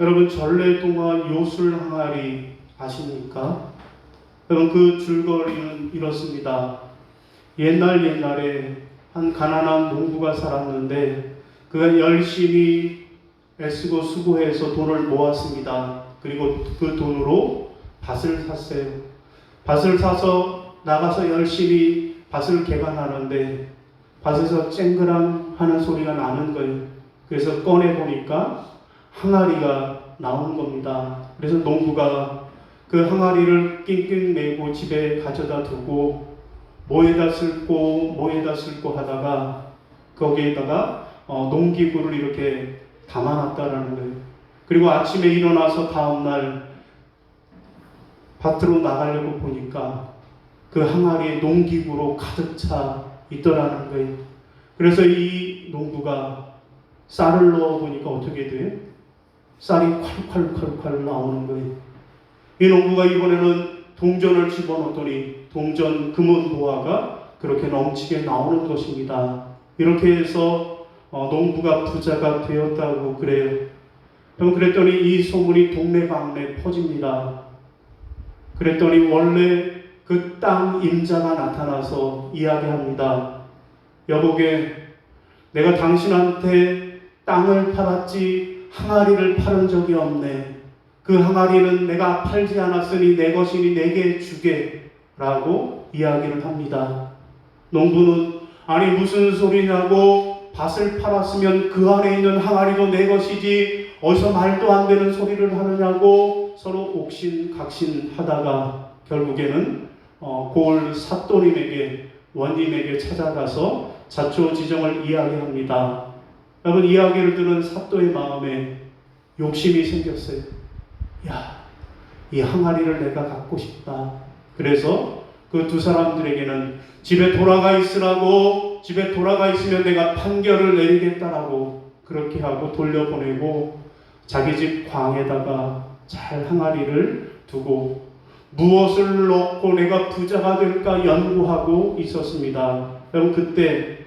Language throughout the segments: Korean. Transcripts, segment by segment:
여러분 전래동화 요술 항아리 아십니까? 여러분 그 줄거리는 이렇습니다. 옛날에 한 가난한 농부가 살았는데 그가 열심히 애쓰고 수고해서 돈을 모았습니다. 그리고 그 돈으로 밭을 샀어요. 밭을 사서 나가서 열심히 밭을 개간하는데 밭에서 쨍그랑 하는 소리가 나는 거예요. 그래서 꺼내보니까 항아리가 나온 겁니다. 그래서 농부가 그 항아리를 낑낑 메고 집에 가져다 두고 뭐에다 쓸고 하다가 거기에다가 농기구를 이렇게 담아놨다라는 거예요. 그리고 아침에 일어나서 다음날 밭으로 나가려고 보니까 그 항아리에 농기구로 가득 차 있더라는 거예요. 그래서 이 농부가 쌀을 넣어보니까 어떻게 돼요? 쌀이 콸콸콸콸 나오는 거예요. 이 농부가 이번에는 동전을 집어넣었더니 동전 금은 보화가 그렇게 넘치게 나오는 것입니다. 이렇게 해서 농부가 부자가 되었다고 그래요. 그랬더니 이 소문이 동네방네 퍼집니다. 그랬더니 원래 그 땅 임자가 나타나서 이야기합니다. 여보게, 내가 당신한테 땅을 팔았지 항아리를 팔은 적이 없네. 그 항아리는 내가 팔지 않았으니 내 것이니 내게 주게 라고 이야기를 합니다. 농부는 아니 무슨 소리냐고, 밭을 팔았으면 그 안에 있는 항아리도 내 것이지 어디서 말도 안 되는 소리를 하느냐고 서로 옥신각신 하다가 결국에는 고을 삿도님에게 원님에게 찾아가서 자초지정을 이야기합니다. 여러분 이야기를 들은 삿도의 마음에 욕심이 생겼어요. 야, 이 항아리를 내가 갖고 싶다. 그래서 그 두 사람들에게는 집에 돌아가 있으라고, 집에 돌아가 있으면 내가 판결을 내리겠다라고 그렇게 하고 돌려보내고 자기 집 광에다가 잘 항아리를 두고 무엇을 넣고 내가 부자가 될까 연구하고 있었습니다. 여러분 그때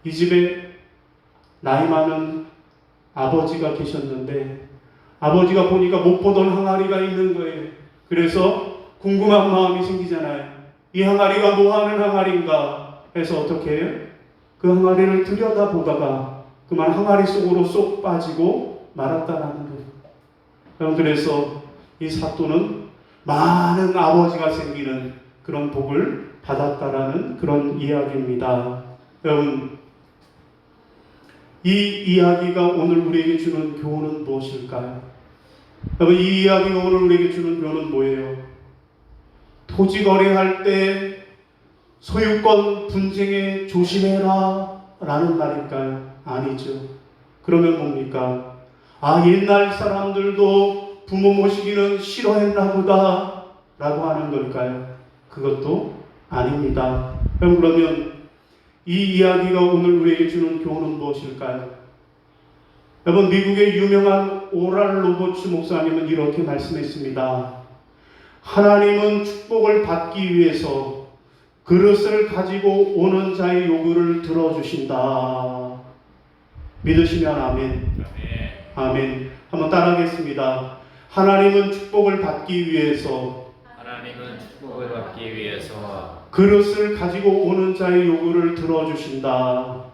이 집에 나이 많은 아버지가 계셨는데 아버지가 보니까 못 보던 항아리가 있는 거예요. 그래서 궁금한 마음이 생기잖아요. 이 항아리가 뭐 하는 항아리인가 해서 어떻게 해요? 그 항아리를 들여다보다가 그만 항아리 속으로 쏙 빠지고 말았다라는 거예요. 그래서 이 사또는 많은 아버지가 생기는 그런 복을 받았다라는 그런 이야기입니다. 여러분 이 이야기가 오늘 우리에게 주는 교훈은 무엇일까요? 여러분 이 이야기가 오늘 우리에게 주는 교훈은 뭐예요? 토지 거래할 때 소유권 분쟁에 조심해라 라는 말일까요? 아니죠. 그러면 뭡니까? 아, 옛날 사람들도 부모 모시기는 싫어했나 보다 라고 하는 걸까요? 그것도 아닙니다. 그러면 이 이야기가 오늘 우리에게 주는 교훈은 무엇일까요? 여러분 미국의 유명한 오랄 로버츠 목사님은 이렇게 말씀했습니다. 하나님은 축복을 받기 위해서 그릇을 가지고 오는 자의 요구를 들어주신다. 믿으시면 아멘. 아멘. 한번 따라하겠습니다. 하나님은 축복을 받기 위해서 그릇을 가지고 오는 자의 요구를 들어주신다.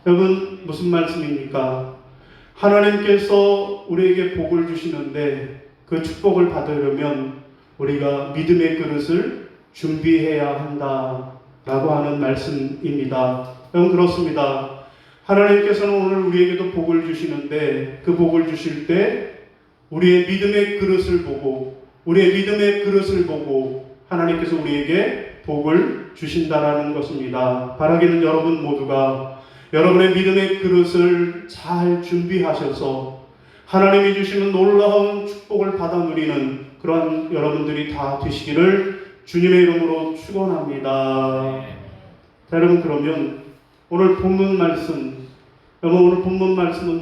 여러분 무슨 말씀입니까? 하나님께서 우리에게 복을 주시는데 그 축복을 받으려면 우리가 믿음의 그릇을 준비해야 한다라고 하는 말씀입니다. 여러분 그렇습니다. 하나님께서는 오늘 우리에게도 복을 주시는데 그 복을 주실 때 우리의 믿음의 그릇을 보고 하나님께서 우리에게 복을 주신다라는 것입니다. 바라기는 여러분 모두가 여러분의 믿음의 그릇을 잘 준비하셔서 하나님이 주시는 놀라운 축복을 받아 누리는 그런 여러분들이 다 되시기를 주님의 이름으로 축원합니다. 자, 여러분 그러면 오늘 본문 말씀은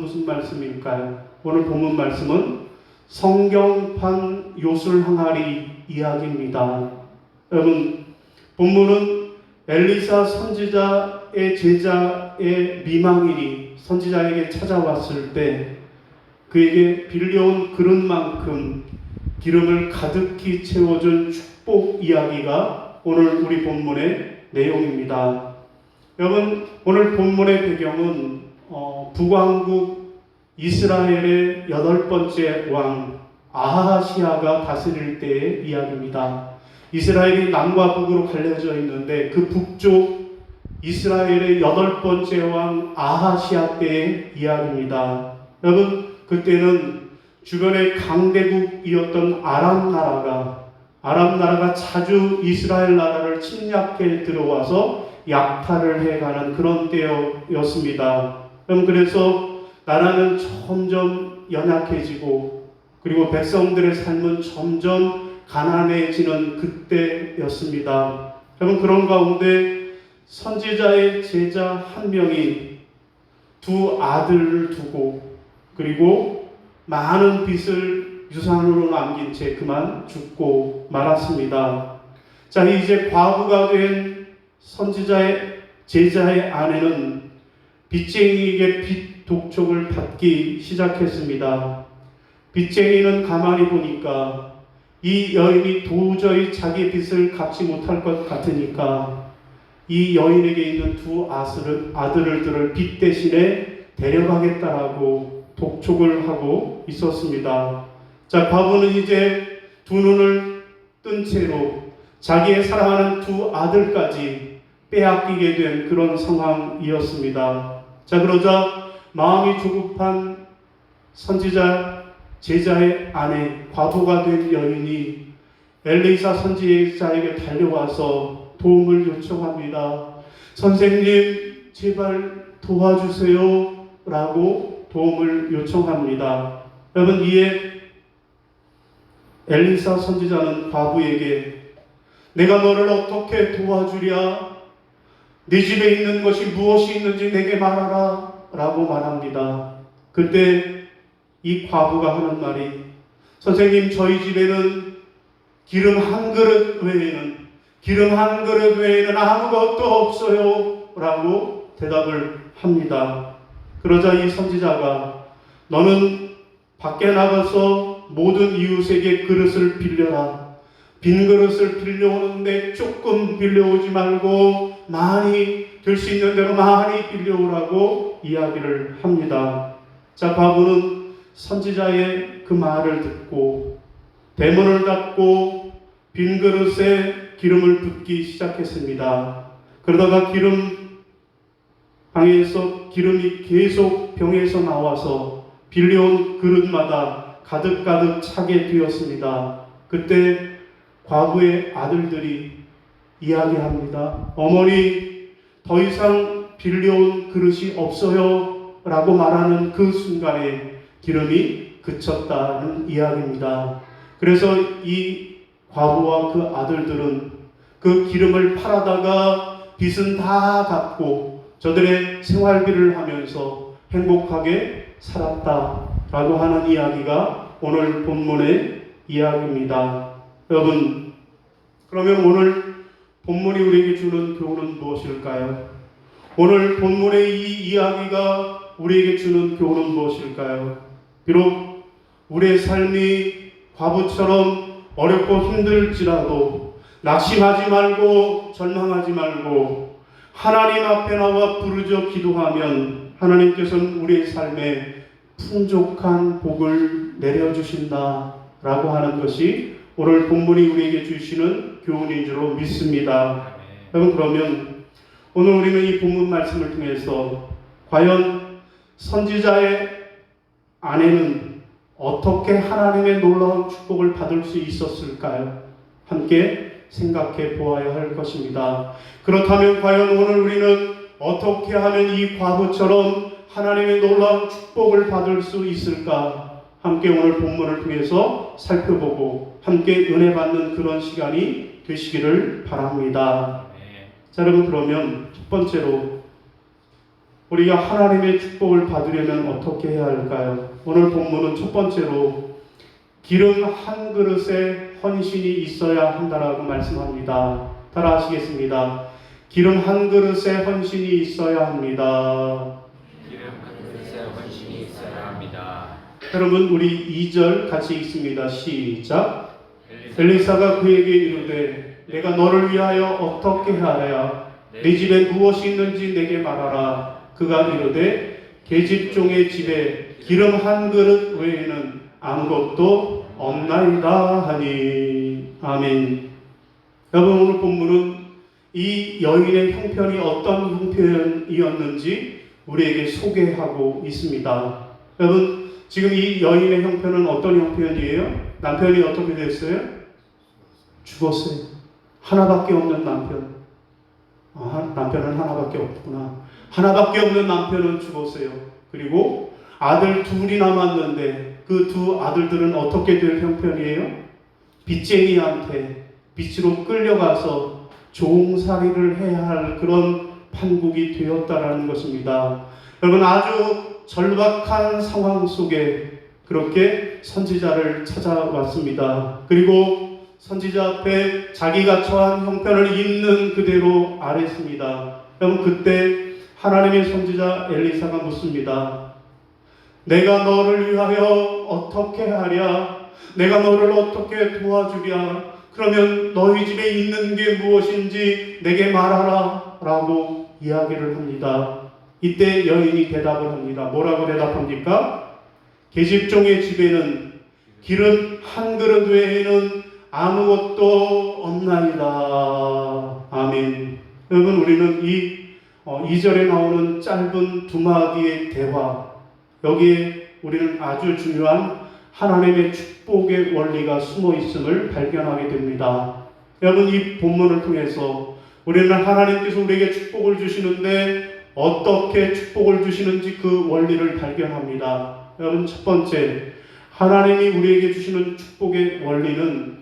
무슨 말씀일까요? 오늘 본문 말씀은 성경판 요술 항아리 이야기입니다. 여러분 본문은 엘리사 선지자 선지자의 제자의 미망인이 선지자에게 찾아왔을 때 그에게 빌려온 그릇만큼 기름을 가득히 채워준 축복 이야기가 오늘 우리 본문의 내용입니다. 여러분, 오늘 본문의 배경은 북왕국 이스라엘의 8번째 왕 아하시아가 다스릴 때의 이야기입니다. 이스라엘이 남과 북으로 갈려져 있는데 그 북쪽 이스라엘의 8번째 왕 아하시아 때의 이야기입니다. 여러분, 그때는 주변의 강대국이었던 아람 나라가 자주 이스라엘 나라를 침략해 들어와서 약탈을 해가는 그런 때였습니다. 그래서 나라는 점점 연약해지고 그리고 백성들의 삶은 점점 가난해지는 그때였습니다. 여러분, 그런 가운데 선지자의 제자 한 명이 두 아들을 두고 그리고 많은 빚을 유산으로 남긴 채 그만 죽고 말았습니다. 자, 이제 과부가 된 선지자의 제자의 아내는 빚쟁이에게 빚 독촉을 받기 시작했습니다. 빚쟁이는 가만히 보니까 이 여인이 도저히 자기 빚을 갚지 못할 것 같으니까 이 여인에게 있는 두 아들을 빚 대신에 데려가겠다라고 독촉을 하고 있었습니다. 자, 과부는 이제 두 눈을 뜬 채로 자기의 사랑하는 두 아들까지 빼앗기게 된 그런 상황이었습니다. 자, 그러자 마음이 조급한 선지자 제자의 아내 과부가 된 여인이 엘리사 선지자에게 달려와서 도움을 요청합니다. 선생님, 제발 도와주세요 라고 도움을 요청합니다. 여러분, 이에 엘리사 선지자는 과부에게 내가 너를 어떻게 도와주랴? 네 집에 있는 것이 무엇이 있는지 내게 말하라 라고 말합니다. 그때 이 과부가 하는 말이 선생님, 저희 집에는 기름 한 그릇 외에는 아무것도 없어요 라고 대답을 합니다. 그러자 이 선지자가 너는 밖에 나가서 모든 이웃에게 그릇을 빌려라. 빈 그릇을 빌려오는데 조금 빌려오지 말고 많이 들 수 있는 대로 많이 빌려오라고 이야기를 합니다. 자, 과부는 선지자의 그 말을 듣고 대문을 닫고 빈 그릇에 기름을 붓기 시작했습니다. 그러다가 방에서 기름이 계속 병에서 나와서 빌려온 그릇마다 가득가득 차게 되었습니다. 그때 과부의 아들들이 이야기합니다. 어머니, 더 이상 빌려온 그릇이 없어요 라고 말하는 그 순간에 기름이 그쳤다는 이야기입니다. 그래서 이 과부와 그 아들들은 그 기름을 팔아다가 빚은 다 갚고 저들의 생활비를 하면서 행복하게 살았다라고 하는 이야기가 오늘 본문의 이야기입니다. 여러분, 그러면 오늘 본문이 우리에게 주는 교훈은 무엇일까요? 오늘 본문의 이 이야기가 우리에게 주는 교훈은 무엇일까요? 비록 우리의 삶이 과부처럼 어렵고 힘들지라도 낙심하지 말고 절망하지 말고 하나님 앞에 나와 부르짖어 기도하면 하나님께서는 우리의 삶에 풍족한 복을 내려주신다라고 하는 것이 오늘 본문이 우리에게 주시는 교훈인 줄로 믿습니다. 여러분, 그러면 오늘 우리는 이 본문 말씀을 통해서 과연 선지자의 아내는 어떻게 하나님의 놀라운 축복을 받을 수 있었을까요? 함께 생각해 보아야 할 것입니다. 그렇다면 과연 오늘 우리는 어떻게 하면 이 과부처럼 하나님의 놀라운 축복을 받을 수 있을까? 함께 오늘 본문을 통해서 살펴보고 함께 은혜 받는 그런 시간이 되시기를 바랍니다. 자, 여러분, 그러면 첫 번째로 우리가 하나님의 축복을 받으려면 어떻게 해야 할까요? 오늘 본문은 첫 번째로 기름 한 그릇에 헌신이 있어야 한다라고 말씀합니다. 따라 하시겠습니다. 기름 한 그릇에 헌신이 있어야 합니다. 기름 한 그릇에 헌신이 있어야 합니다. 여러분 우리 2절 같이 읽습니다. 시작. 엘리사가 그에게 이르되 내가 너를 위하여 어떻게 하랴? 네 집에 무엇이 있는지 내게 말하라. 그가 이르되 계집종의 집에 기름 한 그릇 외에는 아무것도 없나이다 하니. 아멘. 여러분 오늘 본문은 이 여인의 형편이 어떤 형편이었는지 우리에게 소개하고 있습니다. 여러분 지금 이 여인의 형편은 어떤 형편이에요? 남편이 어떻게 됐어요? 죽었어요. 하나밖에 없는 남편. 남편은 하나밖에 없구나. 하나밖에 없는 남편은 죽었어요. 그리고 아들 둘이 남았는데 그 두 아들들은 어떻게 될 형편이에요? 빚쟁이한테 빚으로 끌려가서 종살이를 해야 할 그런 판국이 되었다라는 것입니다. 여러분 아주 절박한 상황 속에 그렇게 선지자를 찾아왔습니다. 그리고 선지자 앞에 자기가 처한 형편을 있는 그대로 아뢰습니다. 여러분 그때 하나님의 선지자 엘리사가 묻습니다. 내가 너를 위하여 어떻게 하랴? 내가 너를 어떻게 도와주랴? 그러면 너희 집에 있는 게 무엇인지 내게 말하라 라고 이야기를 합니다. 이때 여인이 대답을 합니다. 뭐라고 대답합니까? 계집종의 집에는 기름 한 그릇 외에는 아무것도 없나이다. 아멘. 여러분 우리는 이 2절에 나오는 짧은 두 마디의 대화, 여기에 우리는 아주 중요한 하나님의 축복의 원리가 숨어 있음을 발견하게 됩니다. 여러분 이 본문을 통해서 우리는 하나님께서 우리에게 축복을 주시는데 어떻게 축복을 주시는지 그 원리를 발견합니다. 여러분 첫 번째, 하나님이 우리에게 주시는 축복의 원리는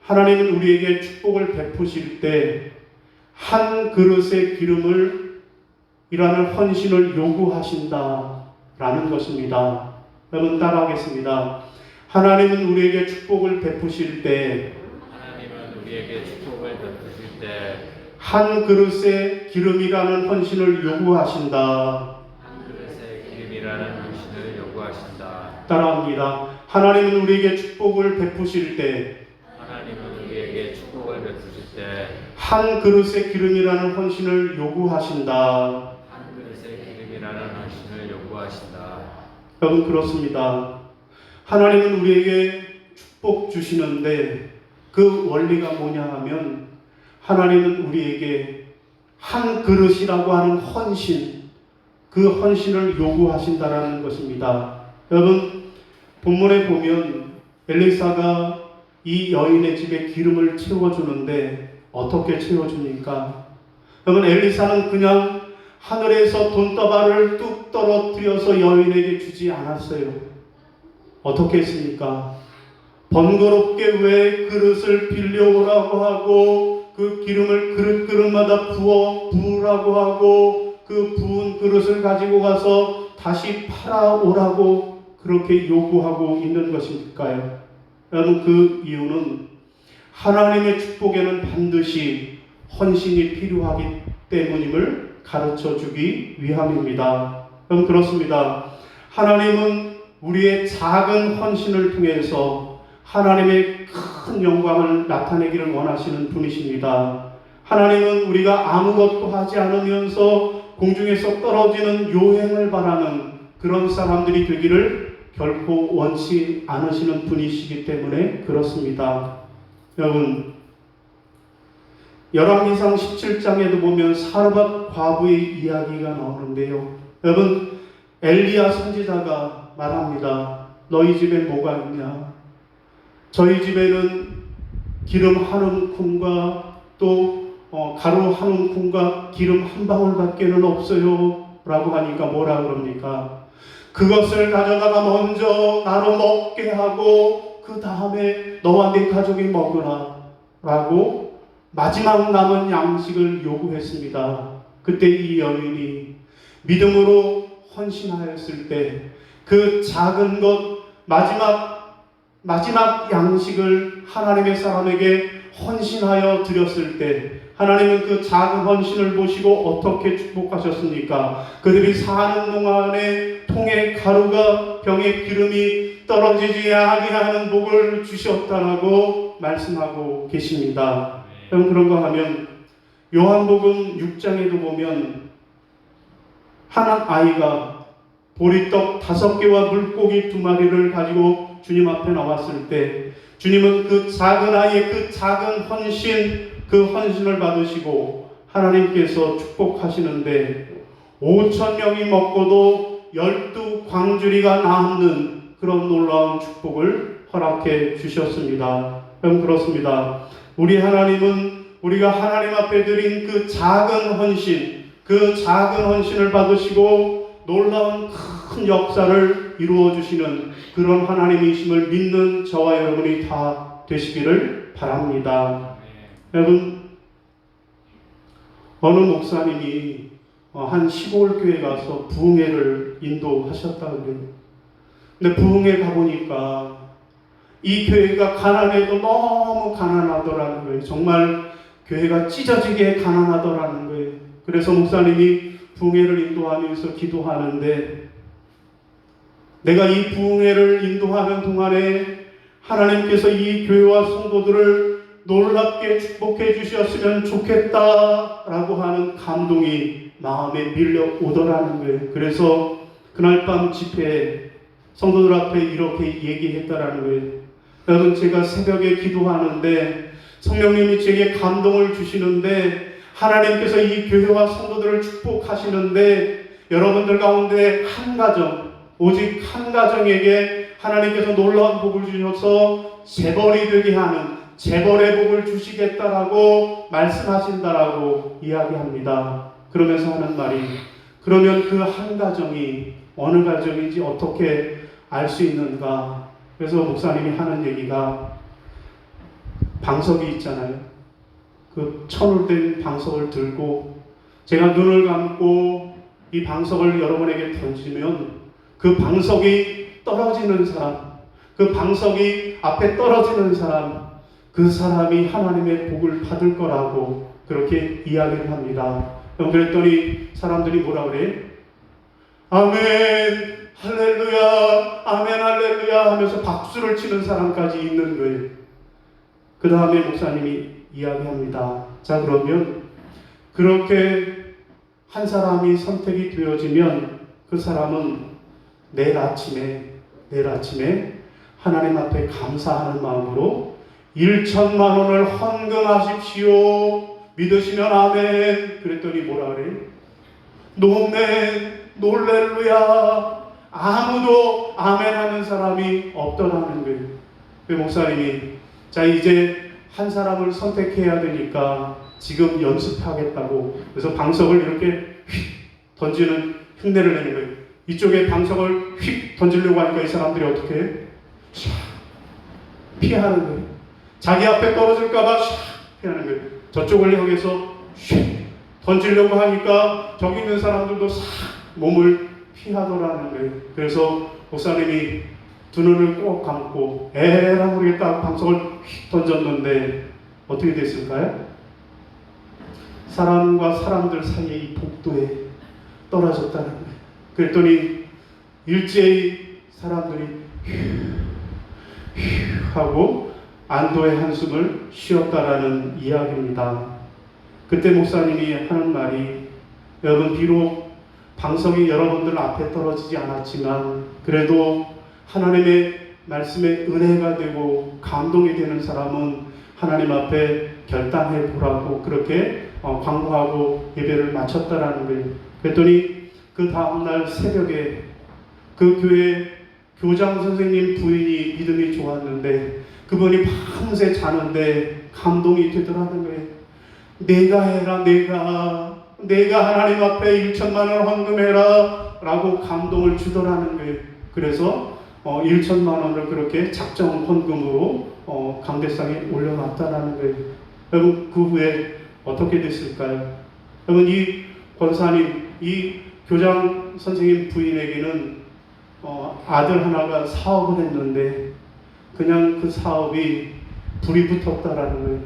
하나님은 우리에게 축복을 베푸실 때 한 그릇의 기름을 이라는 헌신을 요구하신다라는 것입니다. 여러분 따라하겠습니다. 하나님은 우리에게 축복을 베푸실 때 한 그릇의 기름이라는 헌신을 요구하신다. 따라합니다. 하나님은 우리에게 축복을 베푸실 때 한 그릇의 기름이라는 헌신을 요구하신다. 여러분 그렇습니다. 하나님은 우리에게 축복 주시는데 그 원리가 뭐냐 하면 하나님은 우리에게 한 그릇이라고 하는 헌신, 그 헌신을 요구하신다라는 것입니다. 여러분 본문에 보면 엘리사가 이 여인의 집에 기름을 채워주는데 어떻게 채워줍니까? 여러분 엘리사는 그냥 하늘에서 돈다발을 뚝 떨어뜨려서 여인에게 주지 않았어요. 어떻게 했습니까? 번거롭게 왜 그릇을 빌려오라고 하고 그 기름을 그릇마다 부으라고 하고 그 부은 그릇을 가지고 가서 다시 팔아오라고 그렇게 요구하고 있는 것일까요? 여러분 그 이유는 하나님의 축복에는 반드시 헌신이 필요하기 때문임을 가르쳐 주기 위함입니다. 그럼 그렇습니다. 하나님은 우리의 작은 헌신을 통해서 하나님의 큰 영광을 나타내기를 원하시는 분이십니다. 하나님은 우리가 아무것도 하지 않으면서 공중에서 떨어지는 요행을 바라는 그런 사람들이 되기를 결코 원치 않으시는 분이시기 때문에 그렇습니다. 여러분 열왕기상 17장에도 보면 사르밧 과부의 이야기가 나오는데요. 여러분 엘리야 선지자가 말합니다. 너희 집에 뭐가 있냐? 저희 집에는 기름 한 움큼과 또 가루 한 움큼과 기름 한 방울밖에는 없어요 라고 하니까 뭐라 그럽니까? 그것을 가져다가 먼저 나로 먹게 하고 그 다음에 너와 네 가족이 먹으라 라고 마지막 남은 양식을 요구했습니다. 그때 이 여인이 믿음으로 헌신하였을 때 그 작은 것 마지막 양식을 하나님의 사람에게 헌신하여 드렸을 때 하나님은 그 작은 헌신을 보시고 어떻게 축복하셨습니까? 그들이 사는 동안에 통에 가루가 병에 기름이 떨어지지 아니하는 복을 주셨다라고 말씀하고 계십니다. 그럼 그런가 하면 요한복음 6장에도 보면 한 아이가 보리떡 5개와 물고기 2마리를 가지고 주님 앞에 나왔을 때 주님은 그 작은 아이의 그 작은 헌신, 그 헌신을 받으시고 하나님께서 축복하시는데 5,000명이 먹고도 12광주리가 남는 그런 놀라운 축복을 허락해 주셨습니다. 그럼 그렇습니다. 우리 하나님은 우리가 하나님 앞에 드린 그 작은 헌신, 그 작은 헌신을 받으시고 놀라운 큰 역사를 이루어 주시는 그런 하나님이심을 믿는 저와 여러분이 다 되시기를 바랍니다. 여러분, 어느 목사님이 한 시골 교회 가서 부흥회를 인도하셨다고 그래요. 근데 부흥회 가보니까 이 교회가 가난해도 너무 가난하더라는 거예요. 정말 교회가 찢어지게 가난하더라는 거예요. 그래서 목사님이 부흥회를 인도하면서 기도하는데 내가 이 부흥회를 인도하는 동안에 하나님께서 이 교회와 성도들을 놀랍게 축복해 주셨으면 좋겠다라고 하는 감동이 마음에 밀려오더라는 거예요. 그래서 그날 밤 집회에 성도들 앞에 이렇게 얘기했다라는 거예요. 여러분, 제가 새벽에 기도하는데 성령님이 제게 감동을 주시는데 하나님께서 이 교회와 성도들을 축복하시는데 여러분들 가운데 한 가정, 오직 한 가정에게 하나님께서 놀라운 복을 주셔서 재벌이 되게 하는 재벌의 복을 주시겠다라고 말씀하신다라고 이야기합니다. 그러면서 하는 말이, 그러면 그 한 가정이 어느 가정인지 어떻게 알 수 있는가? 그래서 목사님이 하는 얘기가 방석이 있잖아요. 그 천을 된 방석을 들고 제가 눈을 감고 이 방석을 여러분에게 던지면 그 방석이 떨어지는 사람, 그 방석이 앞에 떨어지는 사람, 그 사람이 하나님의 복을 받을 거라고 그렇게 이야기를 합니다. 그랬더니 사람들이 뭐라 그래? 아멘, 할렐루야, 아멘, 할렐루야 하면서 박수를 치는 사람까지 있는 거예요. 그 다음에 목사님이 이야기합니다. 자, 그러면 그렇게 한 사람이 선택이 되어지면 그 사람은 내일 아침에 하나님 앞에 감사하는 마음으로 1,000만 원을 헌금하십시오. 믿으시면 아멘. 그랬더니 뭐라 그래? 노멘, 놀렐루야. 아무도 아멘 하는 사람이 없더라는 거예요. 그 목사님이, 자, 이제 한 사람을 선택해야 되니까 지금 연습하겠다고. 그래서 방석을 이렇게 휙 던지는 흉내를 내는 거예요. 이쪽에 방석을 휙 던지려고 하니까 이 사람들이 어떻게 해? 샥 피하는 거예요. 자기 앞에 떨어질까봐 샥 피하는 거예요. 저쪽을 향해서 슉 던지려고 하니까 저기 있는 사람들도 싹 몸을 피하더라는 거예요. 그래서 목사님이 두 눈을 꼭 감고 에라 모르겠다 방석을 휙 던졌는데 어떻게 됐을까요? 사람과 사람들 사이의 이 복도에 떨어졌다는 거예요. 그랬더니 일제히 사람들이 휴 하고 안도의 한숨을 쉬었다라는 이야기입니다. 그때 목사님이 하는 말이, 여러분, 비록 방석이 여러분들 앞에 떨어지지 않았지만 그래도 하나님의 말씀에 은혜가 되고 감동이 되는 사람은 하나님 앞에 결단해 보라고 그렇게 광고하고 예배를 마쳤다라는 거예요. 그랬더니 그 다음날 새벽에 그 교회 교장 선생님 부인이 믿음이 좋았는데 그분이 밤새 자는데 감동이 되더라는 거예요. 내가 해라, 내가 하나님 앞에 1,000만 원 헌금해라 라고 감동을 주더라는 거예요. 그래서 1,000만 원을 그렇게 작정 헌금으로 강대상에 올려놨다라는 거예요. 여러분, 그 후에 어떻게 됐을까요? 여러분, 이 권사님, 이 교장 선생님 부인에게는 아들 하나가 사업을 했는데 그냥 그 사업이 불이 붙었다라는 거예요.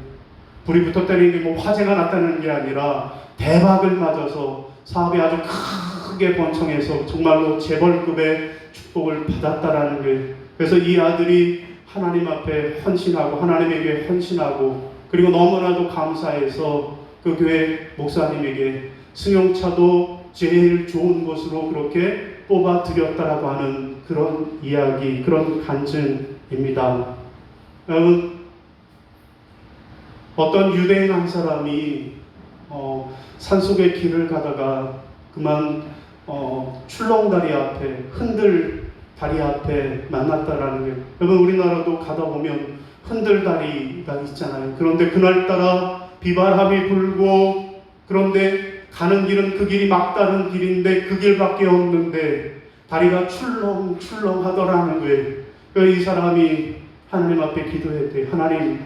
불이 붙었다는 게 뭐 화재가 났다는 게 아니라 대박을 맞아서 사업이 아주 크게 번창해서 정말로 재벌급의 축복을 받았다라는 거예요. 그래서 이 아들이 하나님 앞에 헌신하고 하나님에게 헌신하고 그리고 너무나도 감사해서 그 교회 목사님에게 승용차도 제일 좋은 것으로 그렇게 뽑아 드렸다라고 하는 그런 이야기, 그런 간증입니다. 여러분, 어떤 유대인 한 사람이 산속의 길을 가다가 그만 출렁다리 앞에 흔들 다리 앞에 만났다라는 게, 여러분 우리나라도 가다 보면 흔들 다리가 있잖아요. 그런데 그날따라 비바람이 불고 그런데 가는 길은 그 길이 막다른 길인데 그 길밖에 없는데 다리가 출렁출렁 하더라는 거예요. 이 사람이 하나님 앞에 기도했대요. 하나님이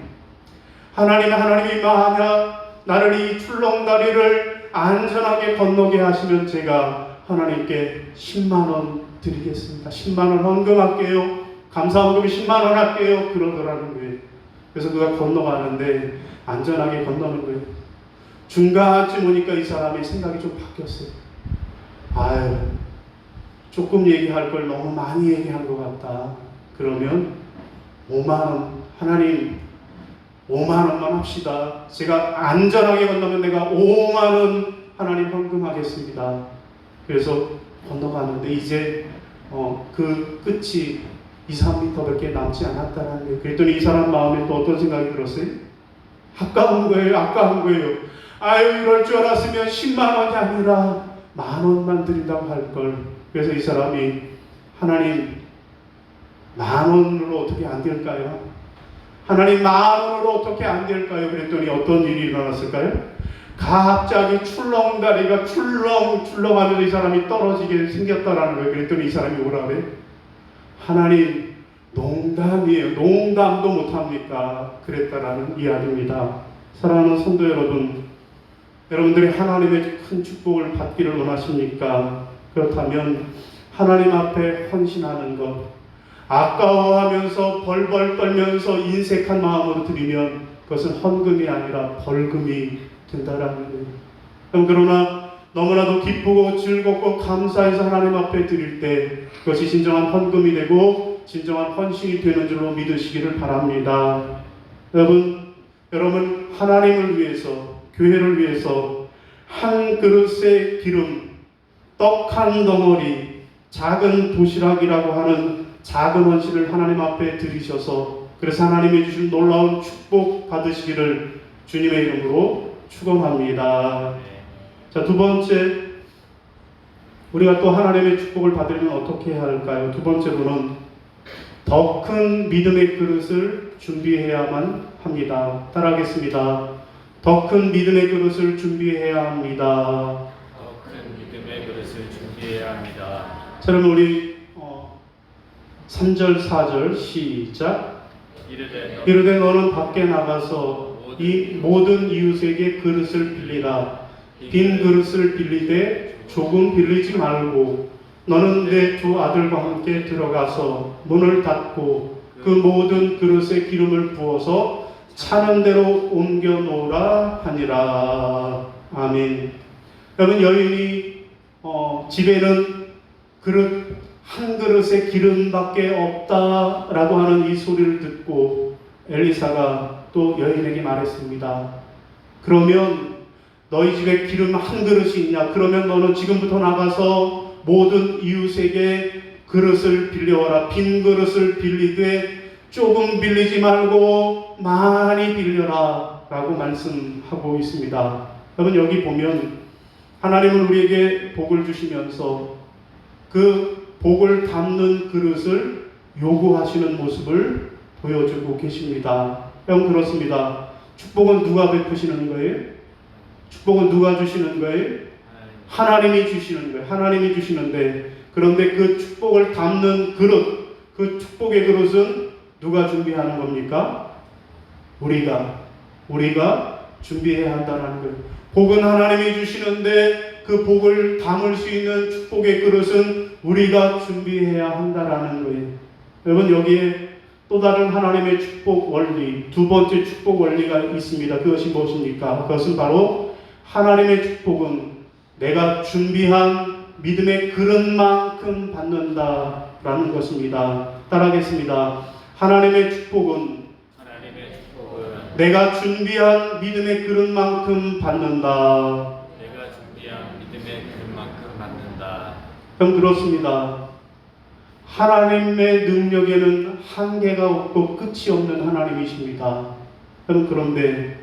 만약 나를 이 출렁다리를 안전하게 건너게 하시면 제가 하나님께 10만 원 드리겠습니다. 10만 원 헌금할게요. 감사 헌금이 10만 원 할게요. 그러더라는 거예요. 그래서 그가 건너가는데 안전하게 건너는 거예요. 중간쯤 오니까 이 사람의 생각이 좀 바뀌었어요. 아유, 조금 얘기할 걸 너무 많이 얘기한 것 같다. 그러면 5만 원, 하나님 5만 원만 합시다. 제가 안전하게 건너면 내가 5만 원 하나님 헌금하겠습니다. 그래서 건너가는데 이제 그 끝이 2, 3m밖에 남지 않았다는 거예요. 그랬더니 이 사람 마음에 또 어떤 생각이 들었어요? 아까운 거예요. 아유, 이럴 줄 알았으면 10만 원이 아니라 1만 원만 드린다고 할 걸. 그래서 이 사람이 하나님 1만 원으로 어떻게 안 될까요? 하나님 1만 원으로 어떻게 안 될까요? 그랬더니 어떤 일이 일어났을까요? 갑자기 출렁다리가 출렁출렁하면서 이 사람이 떨어지게 생겼다라는 거예요. 그랬더니 이 사람이 뭐라 그래? 하나님 농담이에요. 농담도 못합니까? 그랬다라는 이야기입니다. 사랑하는 성도 여러분, 여러분들이 하나님의 큰 축복을 받기를 원하십니까? 그렇다면 하나님 앞에 헌신하는 것, 아까워하면서 벌벌 떨면서 인색한 마음으로 드리면 그것은 헌금이 아니라 벌금이 된다라는 거예요. 그러나 너무나도 기쁘고 즐겁고 감사해서 하나님 앞에 드릴 때 그것이 진정한 헌금이 되고 진정한 헌신이 되는 줄로 믿으시기를 바랍니다. 여러분 하나님을 위해서, 교회를 위해서 한 그릇의 기름, 떡 한 덩어리, 작은 도시락이라고 하는 작은 헌신을 하나님 앞에 드리셔서 그래서 하나님이 주신 놀라운 축복 받으시기를 주님의 이름으로 축원합니다. 자, 두 번째, 우리가 또 하나님의 축복을 받으려면 어떻게 해야 할까요? 두 번째로는 더 큰 믿음의 그릇을 준비해야만 합니다. 따라하겠습니다. 더 큰 믿음의 그릇을 준비해야 합니다. 더 큰 믿음의 그릇을 준비해야 합니다. 자, 그러면 우리 3절 4절 시작. 이르되 너는 밖에 나가서 이 모든 이웃에게 그릇을 빌리라. 빈 그릇을 빌리되 조금 빌리지 말고 너는 내 두 아들과 함께 들어가서 문을 닫고 그 모든 그릇에 기름을 부어서 차는 대로 옮겨 놓으라 하니라. 아멘. 여러분, 여인이 집에는 그릇 한 그릇에 기름밖에 없다라고 하는 이 소리를 듣고 엘리사가 또 여인에게 말했습니다. 그러면 너희 집에 기름 한 그릇이 있냐? 그러면 너는 지금부터 나가서 모든 이웃에게 그릇을 빌려와라. 빈 그릇을 빌리되 조금 빌리지 말고 많이 빌려라 라고 말씀하고 있습니다. 여러분, 여기 보면 하나님은 우리에게 복을 주시면서 그 복을 담는 그릇을 요구하시는 모습을 보여주고 계십니다. 여러분, 그렇습니다. 축복은 누가 베푸시는 거예요? 축복은 누가 주시는 거예요? 하나님이 주시는 거예요. 하나님이 주시는데, 그런데 그 축복을 담는 그릇, 그 축복의 그릇은 누가 준비하는 겁니까? 우리가 준비해야 한다는 거예요. 복은 하나님이 주시는데 그 복을 담을 수 있는 축복의 그릇은 우리가 준비해야 한다라는 거예요. 여러분, 여기에 또 다른 하나님의 축복 원리, 두 번째 축복 원리가 있습니다. 그것이 무엇입니까? 그것은 바로 하나님의 축복은 내가 준비한 믿음의 그릇만큼 받는다라는 것입니다. 따라하겠습니다. 하나님의 축복은 내가 준비한 믿음의 그릇만큼 받는다. 내가 준비한 믿음의 그릇만큼 받는다. 그럼 그렇습니다. 하나님의 능력에는 한계가 없고 끝이 없는 하나님이십니다. 그런데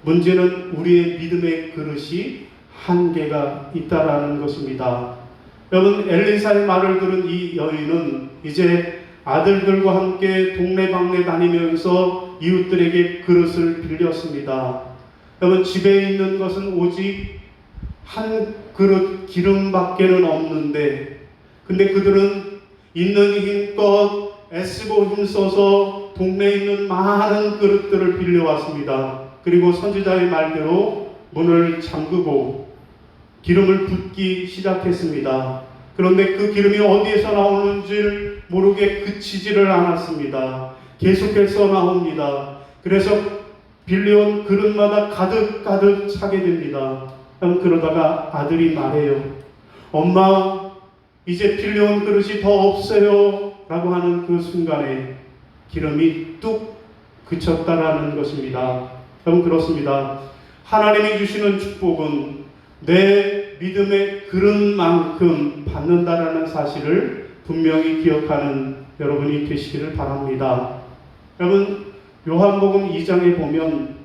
문제는 우리의 믿음의 그릇이 한계가 있다라는 것입니다. 여러분, 엘리사의 말을 들은 이 여인은 이제 아들들과 함께 동네방네 다니면서 이웃들에게 그릇을 빌렸습니다. 여러분, 집에 있는 것은 오직 한 그릇 기름밖에는 없는데, 근데 그들은 있는 힘껏 애쓰고 힘써서 동네에 있는 많은 그릇들을 빌려왔습니다. 그리고 선지자의 말대로 문을 잠그고 기름을 붓기 시작했습니다. 그런데 그 기름이 어디에서 나오는지 모르게 그치지를 않았습니다. 계속해서 나옵니다. 그래서 빌려온 그릇마다 가득 차게 됩니다. 그러다가 아들이 말해요. 엄마, 이제 빌려온 그릇이 더 없어요 라고 하는 그 순간에 기름이 뚝 그쳤다라는 것입니다. 그럼 그렇습니다. 하나님이 주시는 축복은 내 믿음의 그릇만큼 받는다라는 사실을 분명히 기억하는 여러분이 되시기를 바랍니다. 여러분, 요한복음 2장에 보면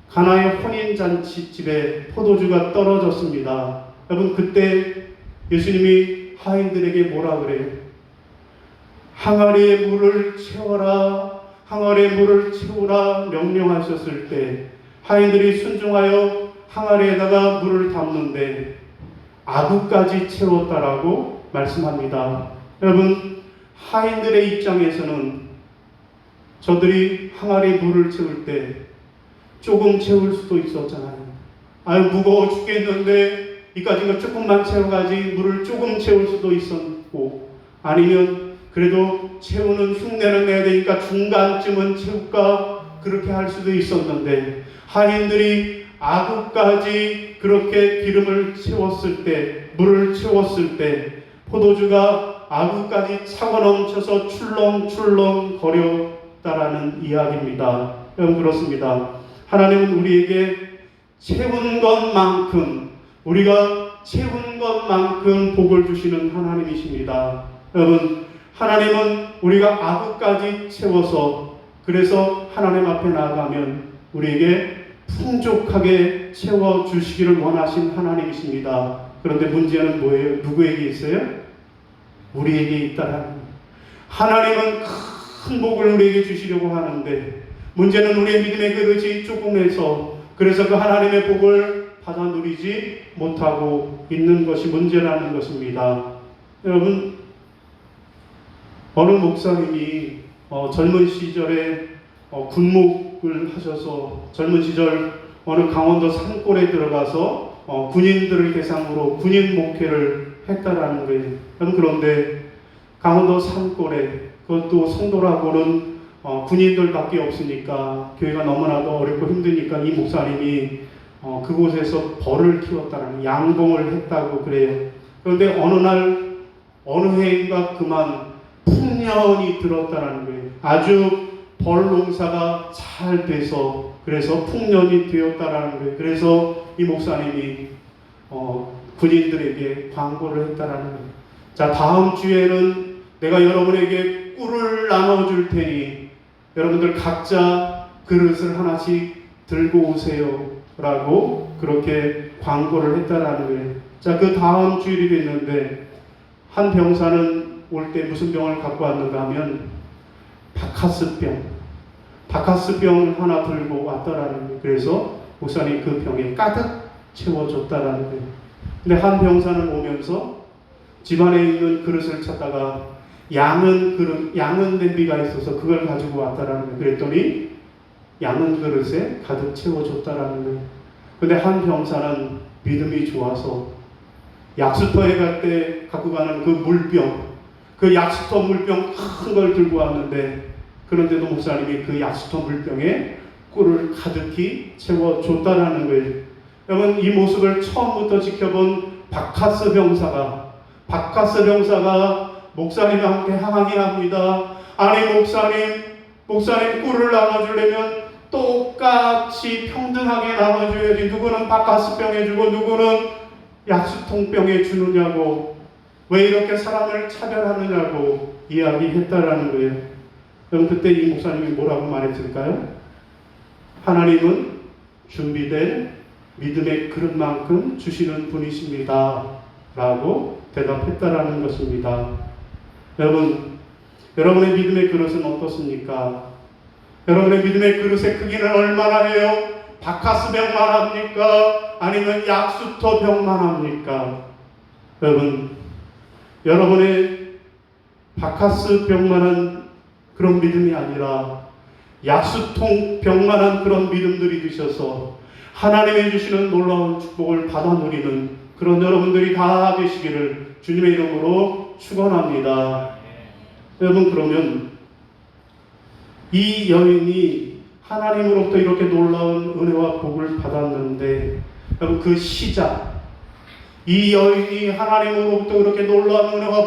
가나의 혼인잔치집에 포도주가 떨어졌습니다. 여러분, 그때 예수님이 하인들에게 뭐라 그래요? 항아리에 물을 채워라, 항아리에 물을 채우라 명령하셨을 때 하인들이 순종하여 항아리에다가 물을 담는데 아구까지 채웠다라고 말씀합니다. 여러분, 하인들의 입장에서는 저들이 항아리에 물을 채울 때 조금 채울 수도 있었잖아요. 아유, 무거워 죽겠는데 이까지가 조금만 채워가지 물을 조금 채울 수도 있었고, 아니면 그래도 채우는 흉내는 내야 되니까 중간쯤은 채울까 그렇게 할 수도 있었는데, 하인들이 아구까지 그렇게 기름을 채웠을 때, 물을 채웠을 때 포도주가 아구까지 차고 넘쳐서 출렁출렁 거렸다라는 이야기입니다. 여러분, 그렇습니다. 하나님은 우리에게 채운 것만큼, 우리가 채운 것만큼 복을 주시는 하나님이십니다. 여러분, 하나님은 우리가 아구까지 채워서, 그래서 하나님 앞에 나아가면 우리에게 풍족하게 채워주시기를 원하신 하나님이십니다. 그런데 문제는 뭐예요? 누구에게 있어요? 우리에게 있다라는 거예요. 하나님은 큰 복을 우리에게 주시려고 하는데, 문제는 우리의 믿음의 그릇이 조금해서, 그래서 그 하나님의 복을 받아 누리지 못하고 있는 것이 문제라는 것입니다. 여러분, 어느 목사님이 젊은 시절에 군목을 하셔서 젊은 시절 어느 강원도 산골에 들어가서 군인들을 대상으로 군인 목회를 했다라는 거예요. 그런데 강원도 산골에, 그것도 성도라고는 군인들밖에 없으니까 교회가 너무나도 어렵고 힘드니까 이 목사님이 그곳에서 벌을 키웠다는, 양봉을 했다고 그래요. 그런데 어느 날 어느 해인가 그만 풍년이 들었다는 거예요. 아주 벌 농사가 잘 돼서, 그래서 풍년이 되었다라는 거예요. 그래서 이 목사님이 군인들에게 광고를 했다라는 거예요. 자, 다음 주에는 내가 여러분에게 꿀을 나눠줄 테니 여러분들 각자 그릇을 하나씩 들고 오세요 라고 그렇게 광고를 했다라는 거예요. 자, 그 다음 주일이 됐는데 한 병사는 올 때 무슨 병을 갖고 왔는가 하면 바카스병 하나 들고 왔다라는 거예요. 그래서 목사님 그 병에 가득 채워줬다라는 거예요. 근데 한 병사는 오면서 집안에 있는 그릇을 찾다가 양은 냄비가 있어서 그걸 가지고 왔다라는 거예요. 그랬더니 양은 그릇에 가득 채워줬다라는 거예요. 근데 한 병사는 믿음이 좋아서 약수터에 갈 때 갖고 가는 그 물병, 그 약수터 물병 큰 걸 들고 왔는데 그런데도 목사님이 그 약수터 물병에 꿀을 가득히 채워줬다라는 거예요. 여러분, 이 모습을 처음부터 지켜본 바카스 병사가 목사님과 함께 항의합니다. 아니 목사님 꿀을 나눠주려면 똑같이 평등하게 나눠줘야지. 누구는 바카스병에 주고 누구는 약수통병에 주느냐고, 왜 이렇게 사람을 차별하느냐고 이야기했다라는 거예요. 그럼 그때 이 목사님이 뭐라고 말했을까요? 하나님은 준비된 믿음의 그릇만큼 주시는 분이십니다 라고 대답했다라는 것입니다. 여러분의 믿음의 그릇은 어떻습니까? 여러분의 믿음의 그릇의 크기는 얼마나 해요? 바카스병만 합니까? 아니면 약수터병만 합니까? 여러분의 바카스병만한 그런 믿음이 아니라 약수통병만한 그런 믿음들이 되셔서 하나님이 주시는 놀라운 축복을 받아 누리는 그런 여러분들이 다 되시기를 주님의 이름으로 축원합니다. 여러분, 그러면 이 여인이 하나님으로부터 이렇게 놀라운 은혜와 복을 받았는데, 여러분, 그 시작, 이 여인이 하나님으로부터 그렇게 놀라운 은혜와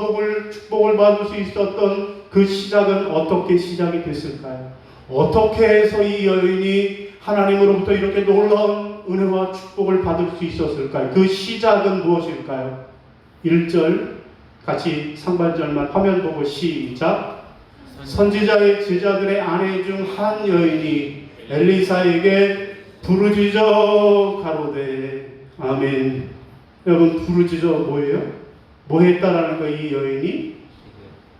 축복을 받을 수 있었던 그 시작은 어떻게 시작이 됐을까요? 어떻게 해서 이 여인이 하나님으로부터 이렇게 놀라운 은혜와 축복을 받을 수 있었을까요? 그 시작은 무엇일까요? 1절 같이 상반절만 화면 보고 시작. 선지자의 제자들의 아내 중 한 여인이 엘리사에게 부르짖어 가로되. 아멘. 여러분, 부르짖어 뭐예요? 뭐 했다라는 거? 이 여인이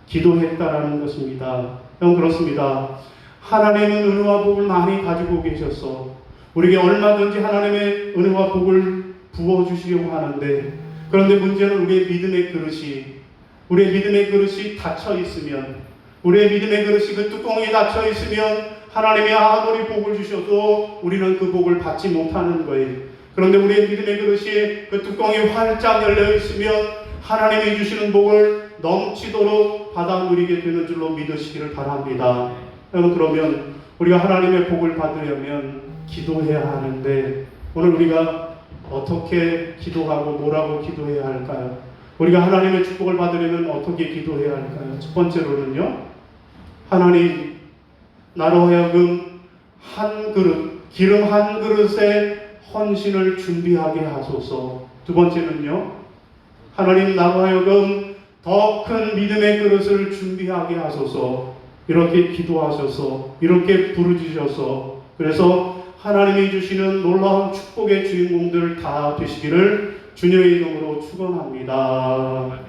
기도했다라는 것입니다. 여러분, 그렇습니다. 하나님은 은혜와 복을 많이 가지고 계셔서 우리에게 얼마든지 하나님의 은혜와 복을 부어주시려고 하는데, 그런데 문제는 우리의 믿음의 그릇이 닫혀 있으면, 우리의 믿음의 그릇이 그 뚜껑이 닫혀 있으면 하나님이 아무리 복을 주셔도 우리는 그 복을 받지 못하는 거예요. 그런데 우리의 믿음의 그릇이 그 뚜껑이 활짝 열려 있으면 하나님이 주시는 복을 넘치도록 받아 누리게 되는 줄로 믿으시기를 바랍니다. 여러분, 그러면 우리가 하나님의 복을 받으려면 기도해야 하는데, 오늘 우리가 어떻게 기도하고 뭐라고 기도해야 할까요? 우리가 하나님의 축복을 받으려면 어떻게 기도해야 할까요? 첫 번째로는요, 하나님, 나로 하여금 기름 한 그릇에 헌신을 준비하게 하소서. 두 번째는요, 하나님, 나로 하여금 더 큰 믿음의 그릇을 준비하게 하소서. 이렇게 기도하셔서, 이렇게 부르짖으셔서, 그래서 하나님이 주시는 놀라운 축복의 주인공들 다 되시기를 주님의 이름으로 축원합니다.